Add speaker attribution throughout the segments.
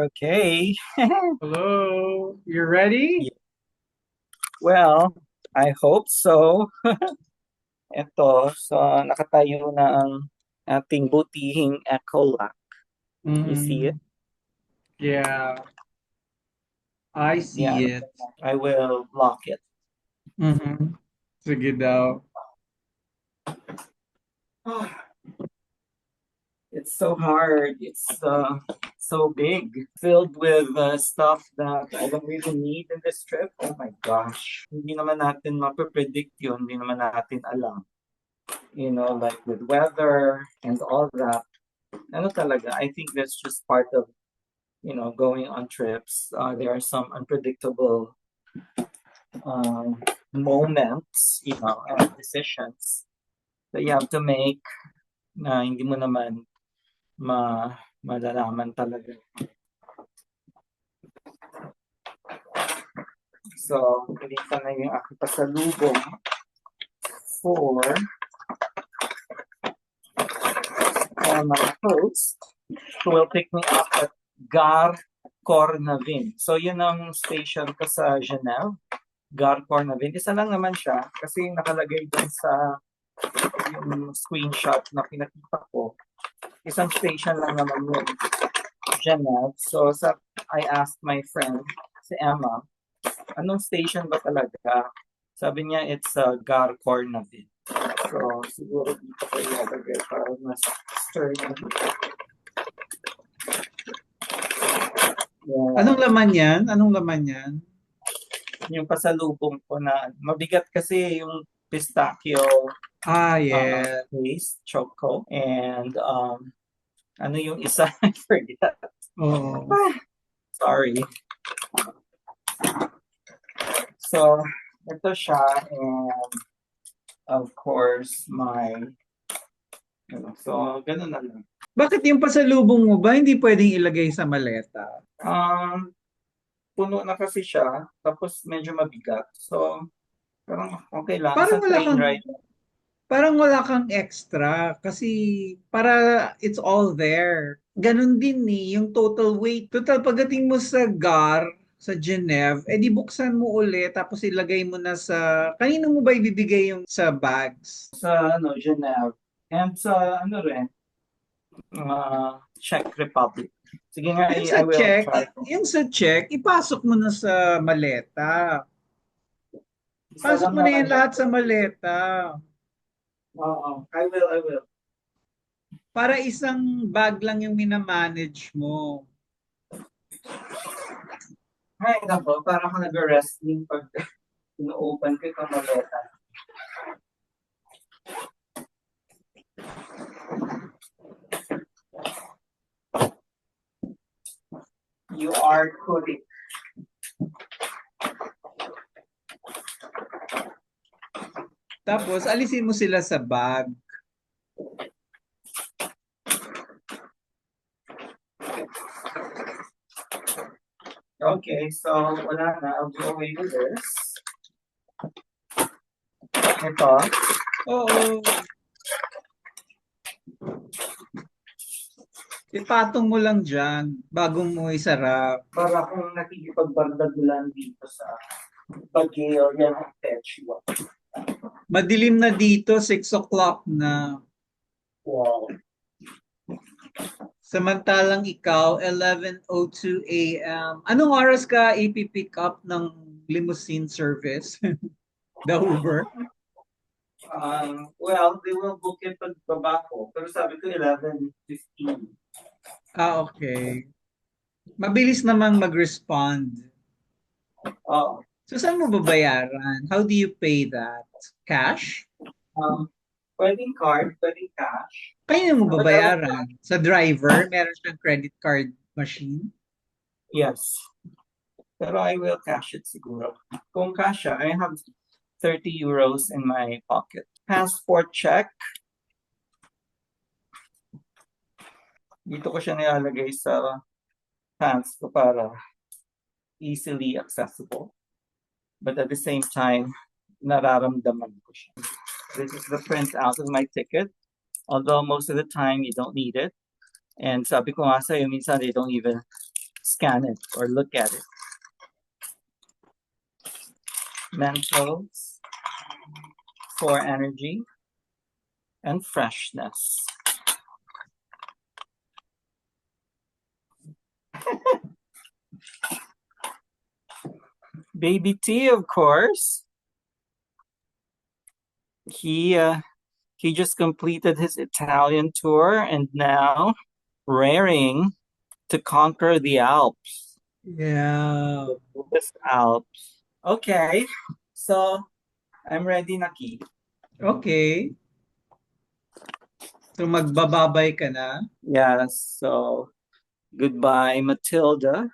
Speaker 1: Okay.
Speaker 2: Hello, you ready?
Speaker 1: Yeah. Well, I hope so. Ito, so nakatayo na ang ating butihing echo lock. You see it?
Speaker 2: Mm, yeah, I
Speaker 1: Yeah,
Speaker 2: see it.
Speaker 1: I will lock it.
Speaker 2: Mm-hmm. Sige daw.
Speaker 1: It's so hard. It's so big, filled with stuff that I don't really need in this trip. Oh my gosh. Hindi naman natin mapapredict yun. Hindi naman natin alam. Like with weather and all that. Ano talaga, I think that's just part of going on trips. There are some unpredictable moments, and decisions that you have to make na hindi mo naman malalaman talaga. So, dito na yung aking pasalubong for my host who will pick me up at Gare Cornavin. So, yun ang station ko sa Genève. Gare Cornavin. Isa lang naman siya kasi nakalagay dun sa yung screenshot na pinakita ko. Isang station lang naman yun, Genève. So, I asked my friend, si Emma, anong station ba talaga? Sabi niya, it's Gare Cornavin. So, siguro dito ko ilalagay para mas sturdy. Yeah.
Speaker 2: Anong laman yan? Anong laman yan?
Speaker 1: Yung pasalubong ko na mabigat kasi yung pistachio
Speaker 2: Yeah.
Speaker 1: paste, choco, and ano yung isa? I forget.
Speaker 2: Oh.
Speaker 1: Sorry. So, ito siya, and of course, so, ganun na lang.
Speaker 2: Bakit yung pasalubong mo ba hindi pwedeng ilagay sa maleta?
Speaker 1: Puno na kasi siya, tapos medyo mabigat. So, parang okay lang.
Speaker 2: Parang
Speaker 1: Sa
Speaker 2: wala
Speaker 1: train
Speaker 2: kang
Speaker 1: ride.
Speaker 2: parang wala kang extra kasi para it's all there. Ganon din yung total weight. Total pagdating mo sa GAR, sa Genève, di buksan mo ulit tapos ilagay mo na sa, kanino mo ba ibibigay yung sa bags?
Speaker 1: Sa Genève. And sa rin, Czech Republic. Sige nga,
Speaker 2: Yung sa
Speaker 1: I will
Speaker 2: check,
Speaker 1: try.
Speaker 2: yung sa check, ipasok mo na sa maleta.
Speaker 1: Isa
Speaker 2: Pasok
Speaker 1: lang
Speaker 2: mo na
Speaker 1: naman
Speaker 2: yan
Speaker 1: yan.
Speaker 2: lahat sa maleta.
Speaker 1: Oo, I will.
Speaker 2: Para isang bag lang yung minamanage mo.
Speaker 1: Ay, nako, parang ako nag-wrestling pag ino-open ko itong maleta. You are correct.
Speaker 2: Tapos, alisin mo sila sa bag.
Speaker 1: Okay, so wala na. I'll go away with this. Ito.
Speaker 2: Oo. Ipatong mo lang dyan bago mo isarap.
Speaker 1: Para kung nakikipagbardagulan dito sa Baguio, yan ang Techua.
Speaker 2: Madilim na dito, 6 o'clock na.
Speaker 1: Wow.
Speaker 2: Samantalang ikaw, 11:02 a.m. Anong oras ka ipipick up ng limousine service? The Uber?
Speaker 1: Well, they will book it pagbaba ko. Pero sabi ko 11:15.
Speaker 2: Okay. Mabilis namang mag-respond.
Speaker 1: Oo.
Speaker 2: So, saan mo babayaran? How do you pay that? Cash?
Speaker 1: Pwedeng card, pwedeng cash.
Speaker 2: Kaya mo
Speaker 1: But I will,
Speaker 2: babayaran? Sa driver, meron siyang credit card machine?
Speaker 1: yes. Pero I will cash it siguro. Kung cash siya, I have 30 euros in my pocket. Passport check. Dito ko siya nilalagay sa pants ko para easily accessible. But at the same time, nararamdaman ko siya. This is the printout of my ticket. Although most of the time you don't need it. And sabi ko nga sa'yo, minsan they don't even scan it or look at it. Menthols for energy and freshness. Baby T, of course. He just completed his Italian tour and now raring to conquer the Alps.
Speaker 2: Yeah.
Speaker 1: This Alps. Okay, so I'm ready na, Ki.
Speaker 2: Okay. So magbababay ka na?
Speaker 1: Yeah, so goodbye, Matilda.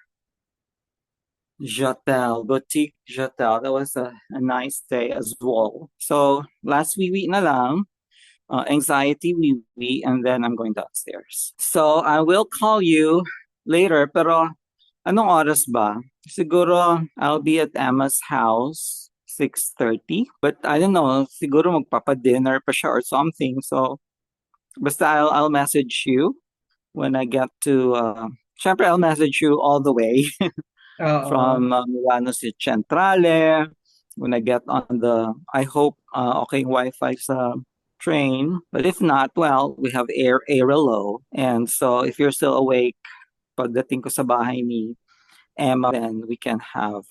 Speaker 1: Jatel, Boutique Jatel. That was a nice day as well. So last week na lang, anxiety wee, and then I'm going downstairs. So I will call you later, pero anong oras ba? Siguro I'll be at Emma's house 6:30, but I don't know, siguro magpapa-dinner pa siya or something. So basta I'll message you when I get to syempre I'll message you all the way
Speaker 2: Oo.
Speaker 1: from Milano to Centrale. When I get on I hope okay yung Wi-Fi sa train. But if not, well, we have Airalo. And so if you're still awake, pagdating ko sa bahay ni Emma, then we can have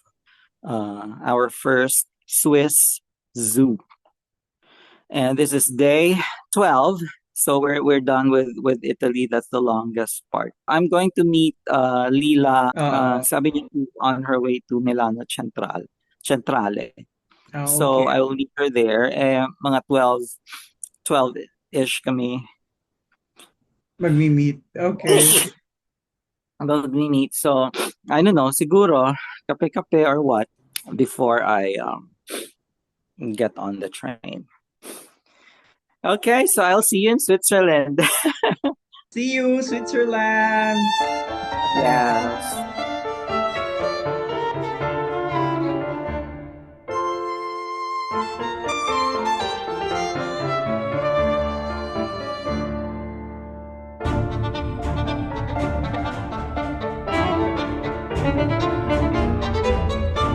Speaker 1: our first Swiss zoo. And this is day 12. So we're done with Italy. That's the longest part. I'm going to meet Lila.
Speaker 2: Oo.
Speaker 1: Sabi niya on her way to Milano Centrale. So
Speaker 2: Okay.
Speaker 1: I will meet her there. Mga 12-ish kami.
Speaker 2: Magmi-meet. Okay.
Speaker 1: Mag-meet. So I don't know, siguro kape-kape or what before I get on the train. Okay, so I'll see you in Switzerland.
Speaker 2: See you, Switzerland!
Speaker 1: Yes.